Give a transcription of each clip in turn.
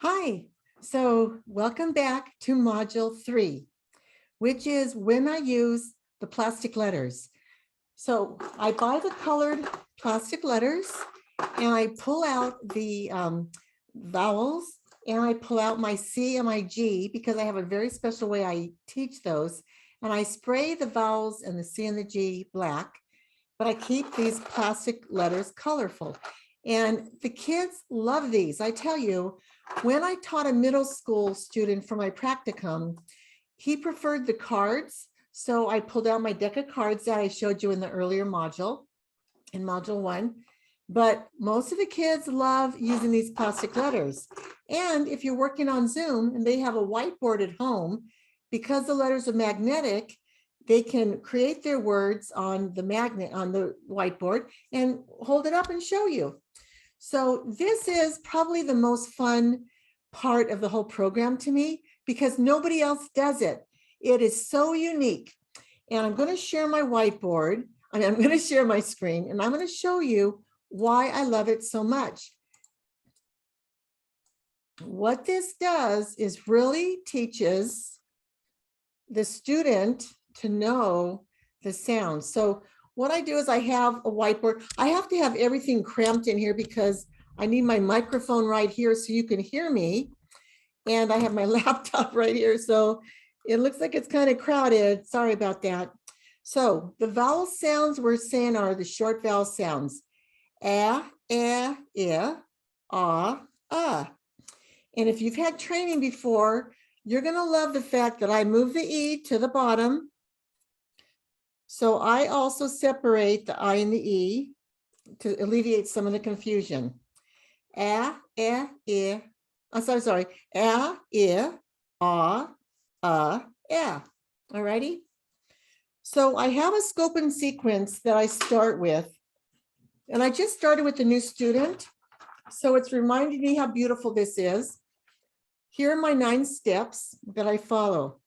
Hi, so welcome back to Module 3, which is when I use the plastic letters. So I buy the colored plastic letters and I pull out the vowels and I pull out my C and my G because I have a very special way I teach those. And I spray the vowels and the C and the G black, but I keep these plastic letters colorful. And the kids love these. I tell you, when I taught a middle school student for my practicum, he preferred the cards. So I pulled out my deck of cards that I showed you in the earlier module, in module 1. But most of the kids love using these plastic letters. And if you're working on Zoom and they have a whiteboard at home, because the letters are magnetic, they can create their words on the magnet on the whiteboard and hold it up and show you. So this is probably the most fun part of the whole program to me because nobody else does it. It is so unique. And I'm going to share my whiteboard. I'm going to share my screen and I'm going to show you why I love it so much. What this does is really teaches the student to know the sounds. So what I do is I have a whiteboard. I have to have everything cramped in here because I need my microphone right here so you can hear me. And I have my laptop right here. So it looks like it's kind of crowded. Sorry about that. So the vowel sounds we're saying are the short vowel sounds. A, I, ah. And if you've had training before, you're going to love the fact that I move the E to the bottom. So I also separate the I and the E to alleviate some of the confusion. A, I. I'm sorry. A, I, eh. All righty. So I have a scope and sequence that I start with. And I just started with the new student. So it's reminding me how beautiful this is. Here are my 9 steps that I follow.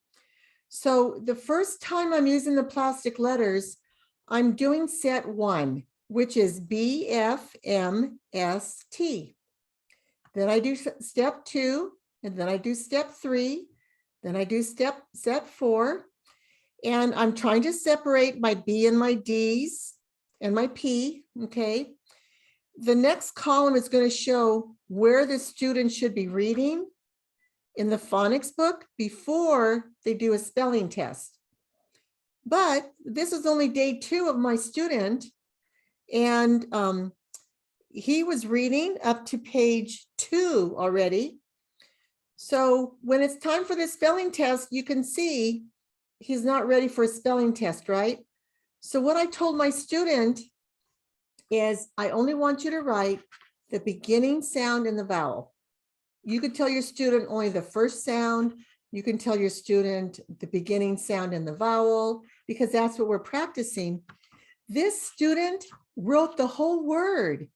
So the first time I'm using the plastic letters, I'm doing set 1, which is B, F, M, S, T. Then I do step 2, and then I do step 3, then I do set 4, and I'm trying to separate my B and my D's and my P, okay? The next column is going to show where the student should be reading in the phonics book before they do a spelling test. But this is only day 2 of my student, and he was reading up to page 2 already. So when it's time for the spelling test, you can see he's not ready for a spelling test, right? So what I told my student is I only want you to write the beginning sound in the vowel. You could tell your student only the first sound. You can tell your student the beginning sound in the vowel because that's what we're practicing. This student wrote the whole word.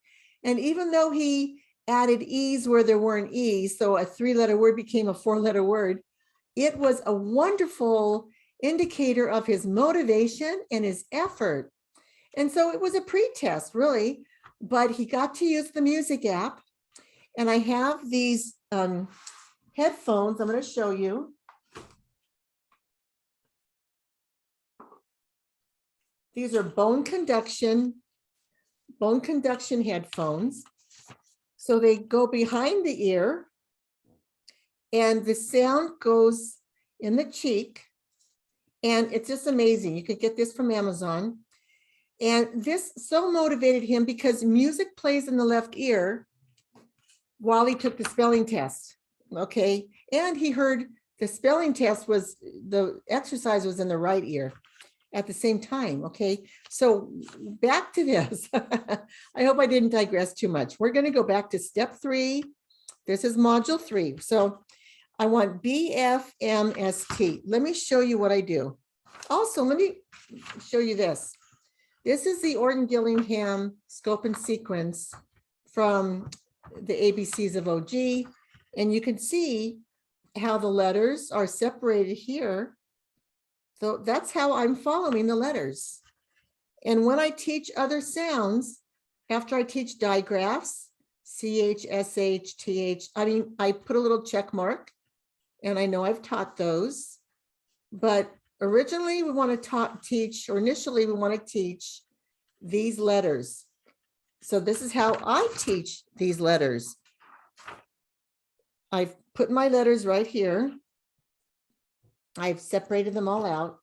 And even though he added E's where there weren't E's, so a 3-letter word became a 4-letter word, it was a wonderful indicator of his motivation and his effort. And so it was a pre-test, really, but he got to use the music app. And I have these headphones I'm going to show you. These are bone conduction headphones. So they go behind the ear and the sound goes in the cheek. And it's just amazing. You could get this from Amazon. And this so motivated him because music plays in the left ear while he took the spelling test, okay? And he heard the spelling test was, the exercise was in the right ear at the same time, okay? So back to this. I hope I didn't digress too much. We're gonna go back to step 3. This is module 3. So I want B, F, M, S, T. Let me show you what I do. Also, let me show you this. This is the Orton-Gillingham scope and sequence from the ABCs of OG. And you can see how the letters are separated here. So that's how I'm following the letters. And when I teach other sounds, after I teach digraphs, CH, SH, TH. I mean, I put a little check mark, and I know I've taught those, but originally we want to teach, or initially we want to teach these letters. So this is how I teach these letters. I've put my letters right here. I've separated them all out.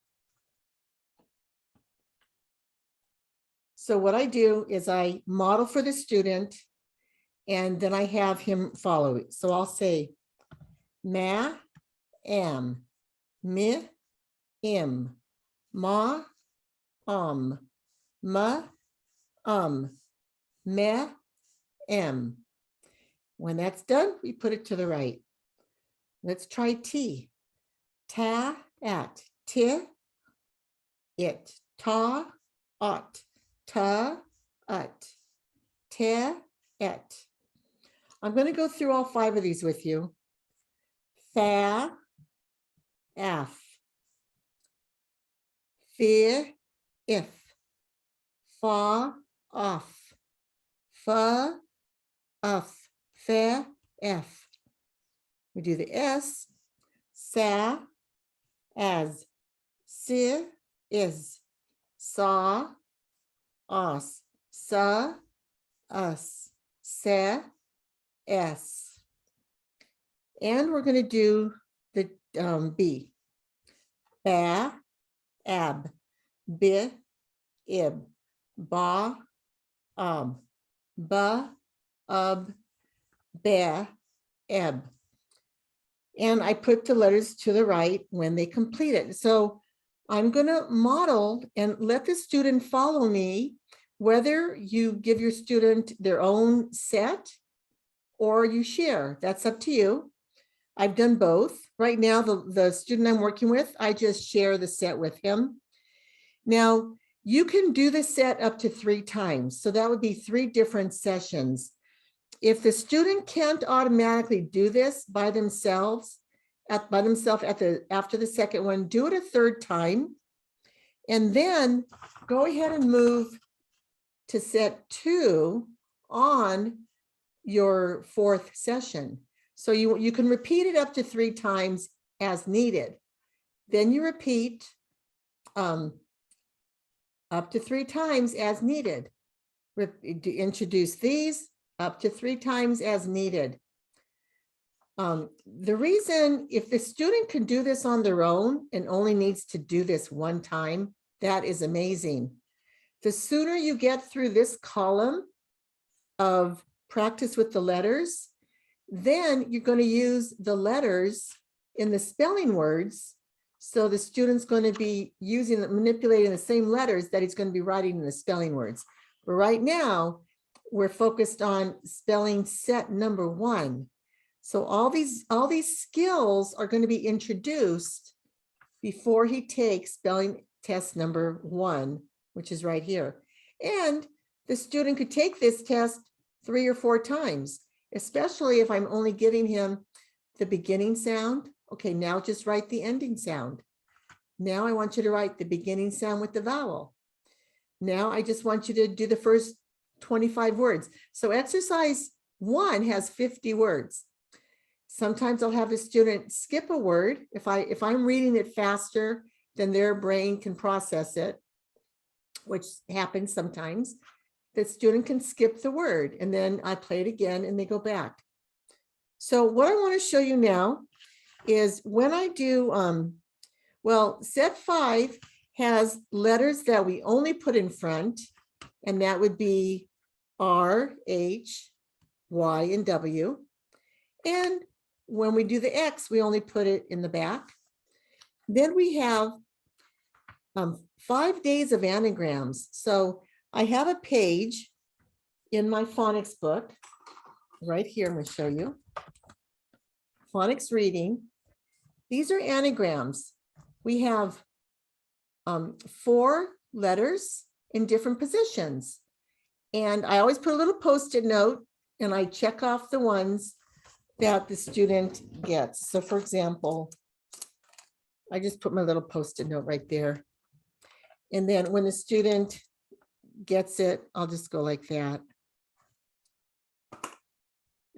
So what I do is I model for the student, and then I have him follow it. So I'll say ma, am, mi, im, ma, ma, me, em. When that's done, we put it to the right. Let's try T. Ta, at, ti, it, ta, ot, ta, ut, te, et. I'm going to go through all 5 of these with you. Fa, af, fe, if, fa, off, fa, uff, fe, f. We do the S. Sa, as, si, is, saw, os, sa, us, se, s. And we're going to do the B. Ba, ab, bi, ib, ba, ba, be, eb. And I put the letters to the right when they complete it. So I'm going to model and let the student follow me, whether you give your student their own set or you share. That's up to you. I've done both. Right now, the student I'm working with, I just share the set with him. Now, you can do the set up to 3 times. So that would be 3 different sessions. If the student can't automatically do this by themselves, after the second one, do it a 3rd time, and then go ahead and move to set 2 on your 4th session. So you can repeat it up to 3 times as needed. Then you repeat up to 3 times as needed. Introduce these up to 3 times as needed. The reason, if the student can do this on their own and only needs to do this 1 time, that is amazing. The sooner you get through this column of practice with the letters, then you're going to use the letters in the spelling words. So the student's going to be manipulating the same letters that he's going to be writing in the spelling words. But right now, we're focused on spelling set number 1. So all these skills are going to be introduced before he takes spelling test number 1, which is right here. And the student could take this test 3 or 4 times, especially if I'm only giving him the beginning sound. Okay, now just write the ending sound. Now I want you to write the beginning sound with the vowel. Now I just want you to do the first 25 words. So exercise 1 has 50 words. Sometimes I'll have the student skip a word. If I'm reading it faster than their brain can process it, which happens sometimes, the student can skip the word, and then I play it again and they go back. So what I want to show you now is when I do, set 5 has letters that we only put in front, and that would be R, H, Y, and W. And when we do the X, we only put it in the back. Then we have 5 days of anagrams. So I have a page in my phonics book right here. I'm going to show you. Phonics reading. These are anagrams. We have 4 letters in different positions. And I always put a little Post-it note and I check off the ones that the student gets. So for example, I just put my little Post-it note right there. And then when the student gets it, I'll just go like that.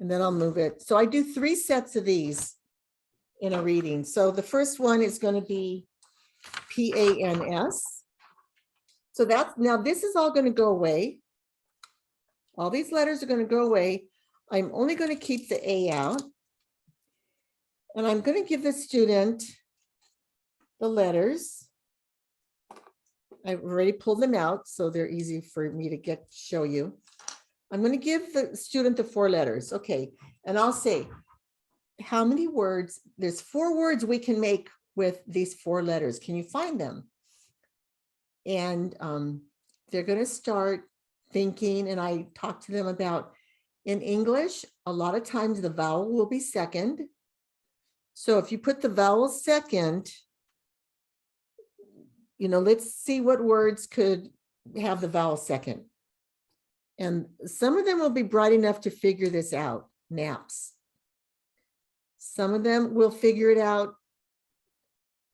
and then I'll move it. So I do 3 sets of these in a reading. So the first one is going to be PANS. So that's, now this is all going to go away. All these letters are going to go away. I'm only going to keep the A out. And I'm going to give the student the letters. I've already pulled them out, so they're easy for me to show you. I'm going to give the student the 4 letters. Okay, and I'll say, how many words? There's 4 words we can make with these 4 letters. Can you find them? And they're going to start thinking, and I talk to them about, in English, a lot of times the vowel will be second. So if you put the vowel second, you know, let's see what words could have the vowel second. And some of them will be bright enough to figure this out, naps. Some of them will figure it out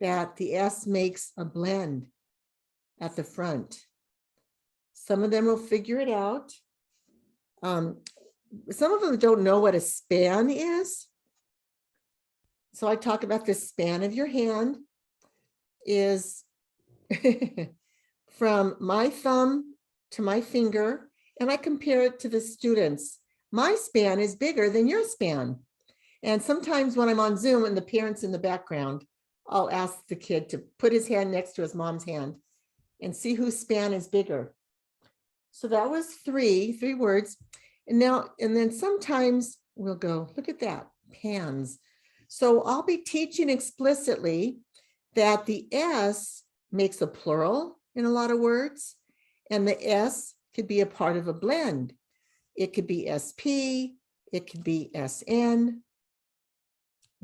that the S makes a blend at the front. Some of them will figure it out. Some of them don't know what a span is. So I talk about the span of your hand is from my thumb to my finger, and I compare it to the students. My span is bigger than your span. And sometimes when I'm on Zoom and the parents in the background, I'll ask the kid to put his hand next to his mom's hand and see whose span is bigger. So that was three words. And now, and then sometimes we'll go, look at that, pans. So I'll be teaching explicitly that the S makes a plural in a lot of words, and the S could be a part of a blend. It could be SP, it could be SN.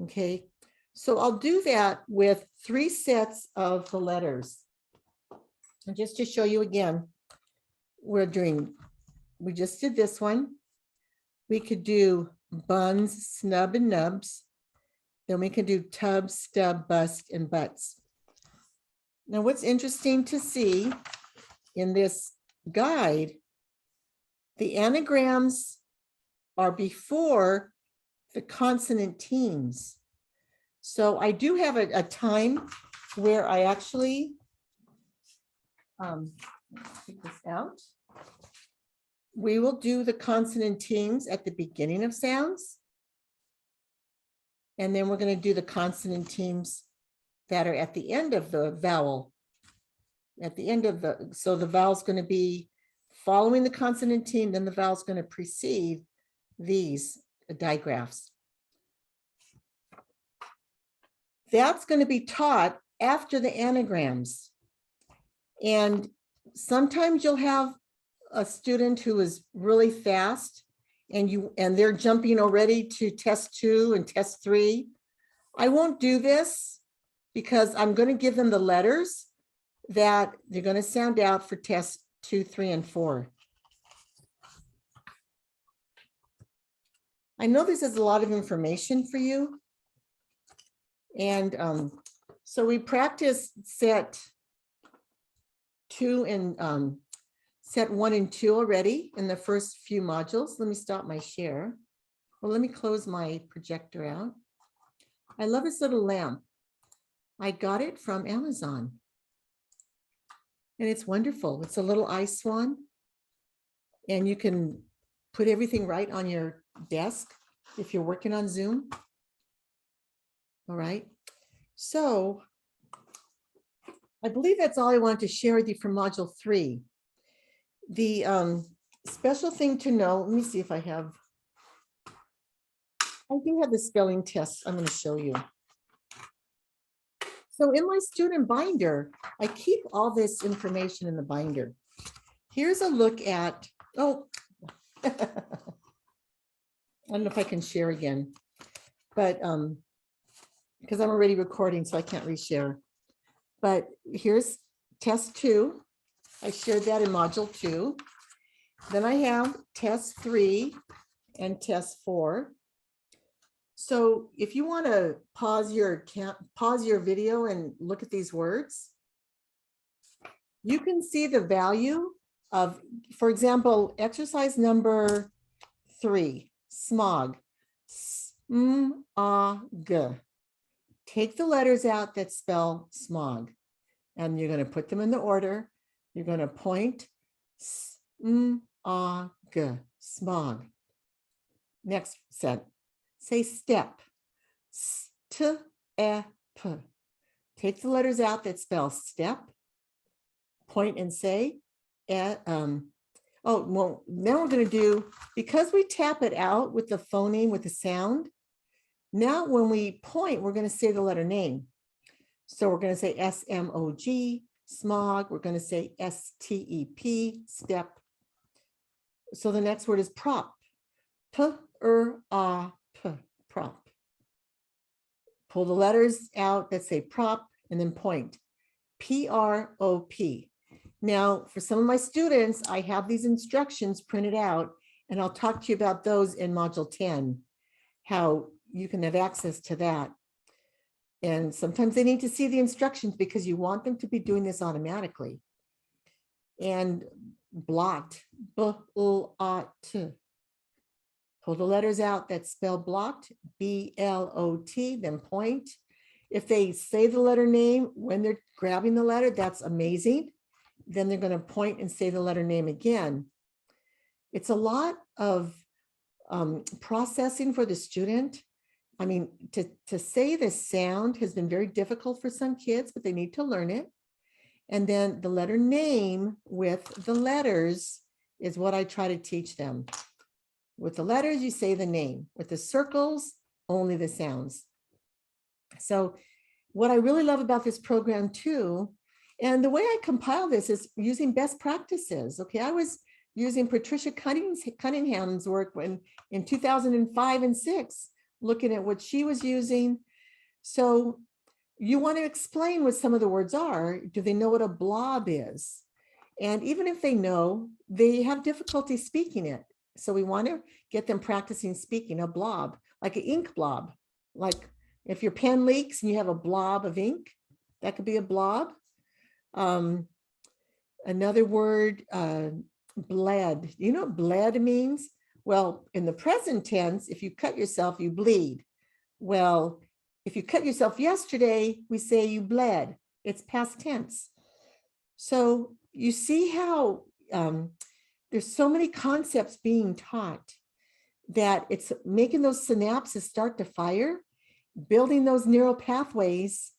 Okay, so I'll do that with 3 sets of the letters. And just to show you again, we just did this one. We could do buns, snub, and nubs. Then we could do tub, stub, bust, and butts. Now, what's interesting to see in this guide, the anagrams are before the consonant teams. So I do have a time where I actually, take this out. We will do the consonant teams at the beginning of sounds. And then we're going to do the consonant teams that are at the end of the vowel. At the end of the, so the vowel's going to be following the consonant team, then the vowel's going to precede these digraphs. That's going to be taught after the anagrams. And sometimes you'll have a student who is really fast and they're jumping already to test 2 and test 3. I won't do this because I'm going to give them the letters that they're going to sound out for test 2, 3, and 4. I know this is a lot of information for you. And so we practiced set 2 and set 1 and 2 already in the first few modules. Let me stop my share. Well, let me close my projector out. I love this little lamp. I got it from Amazon. And it's wonderful. It's a little ice swan. And you can put everything right on your desk if you're working on Zoom. All right. So I believe that's all I wanted to share with you from module 3. The special thing to know, let me see if I do have the spelling test I'm going to show you. So in my student binder, I keep all this information in the binder. Here's a look at, oh, I don't know if I can share again, but because I'm already recording, so I can't reshare. But here's test 2. I shared that in module 2. Then I have test 3 and test 4. So if you want to pause your video and look at these words, you can see the value of, for example, exercise number 3. smog. S-m-a-g. Take the letters out that spell smog, and you're going to put them in the order. You're going to point s-m-a-g, smog. Next set. Say step. S-t-e-p. Take the letters out that spell step. Point and say. Oh, well, now we're going to do, because we tap it out with the phoneme, with the sound. Now, when we point, we're going to say the letter name. So we're going to say S-M-O-G, smog. We're going to say S-T-E-P, step. So the next word is prop. P-R-A-P, prop. Pull the letters out that say prop and then point. P-R-O-P. Now, for some of my students, I have these instructions printed out, and I'll talk to you about those in Module 10, how you can have access to that. And sometimes they need to see the instructions because you want them to be doing this automatically. And blocked, B-L-O-T. Pull the letters out that spell blocked, B-L-O-T, then point. If they say the letter name when they're grabbing the letter, that's amazing. Then they're going to point and say the letter name again. It's a lot of processing for the student. I mean, to say the sound has been very difficult for some kids, but they need to learn it. And then the letter name with the letters is what I try to teach them. With the letters, you say the name. With the circles, only the sounds. So what I really love about this program too, and the way I compile this is using best practices. Okay, I was using Patricia Cunningham's work in 2005 and 6, looking at what she was using. So you want to explain what some of the words are. Do they know what a blob is? And even if they know, they have difficulty speaking it. So we want to get them practicing speaking a blob, like an ink blob. Like if your pen leaks and you have a blob of ink, that could be a blob. Another word, bled. You know what bled means? Well, in the present tense, if you cut yourself, you bleed. Well, if you cut yourself yesterday, we say you bled. It's past tense. So you see how there's so many concepts being taught that it's making those synapses start to fire, building those neural pathways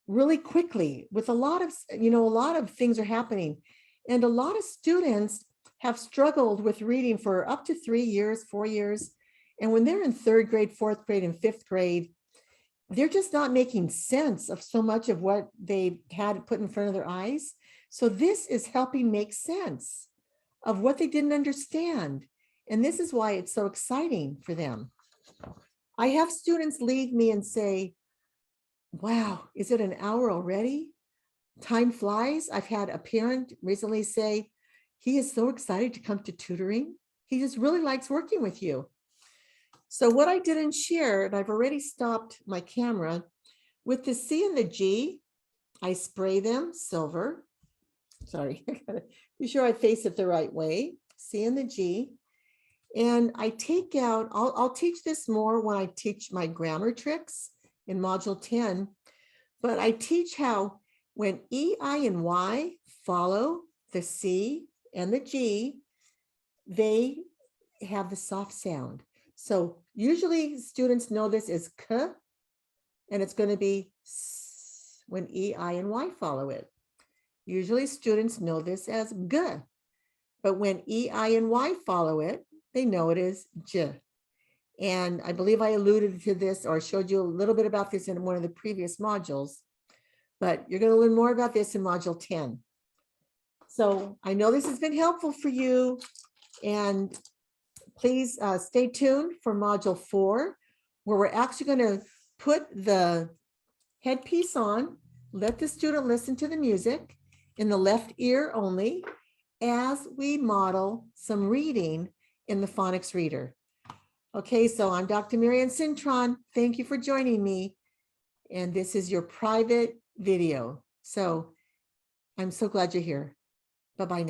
really quickly with a lot of things are happening. And a lot of students have struggled with reading for up to 3 years, 4 years. And when they're in 3rd grade, 4th grade, and 5th grade, they're just not making sense of so much of what they had put in front of their eyes. So this is helping make sense of what they didn't understand. And this is why it's so exciting for them. I have students leave me and say, wow, is it an hour already? Time flies. I've had a parent recently say, he is so excited to come to tutoring. He just really likes working with you. So what I didn't share, and I've already stopped my camera, with the C and the G, I spray them silver. Sorry, be sure I face it the right way. C and the G. And I take out, I'll teach this more when I teach my grammar tricks in Module 10, but I teach how when E, I, and Y follow the C and the G, they have the soft sound. So usually students know this as K, and it's going to be S when E, I, and Y follow it. Usually students know this as G, but when E, I, and Y follow it, they know it is J. And I believe I alluded to this or showed you a little bit about this in one of the previous modules, but you're going to learn more about this in Module 10. So I know this has been helpful for you, and please stay tuned for Module 4, where we're actually going to put the headpiece on, let the student listen to the music in the left ear only as we model some reading in the phonics reader. Okay, so I'm Dr. Marianne Cintron. Thank you for joining me. And this is your private video. So I'm so glad you're here. Bye-bye now.